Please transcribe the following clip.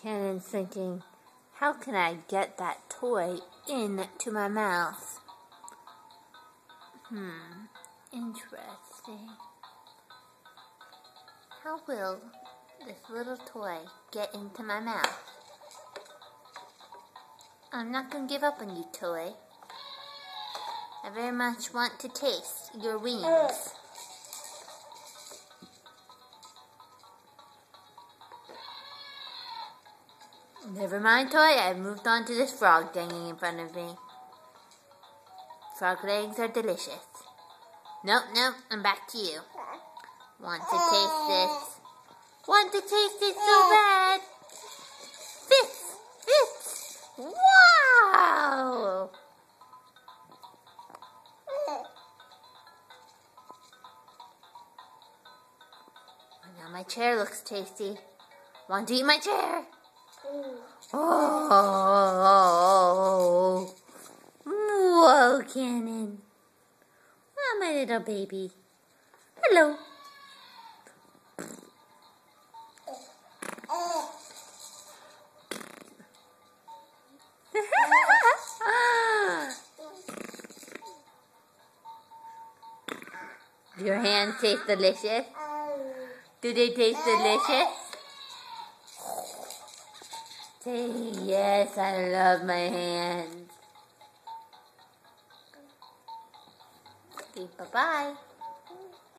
Cannon's thinking, how can I get that toy into my mouth? Interesting. How will this little toy get into my mouth? I'm not going to give up on you, toy. I very much want to taste your wings. Never mind, toy. I've moved on to this frog hanging in front of me. Frog legs are delicious. Nope, I'm back to you. Want to taste this? Want to taste it so bad? This! Wow! Now my chair looks tasty. Want to eat my chair? Oh! Whoa, Cannon. Oh, my little baby. Hello. Do your hands taste delicious? Do they taste delicious? Say yes, I love my hands. Okay, bye-bye.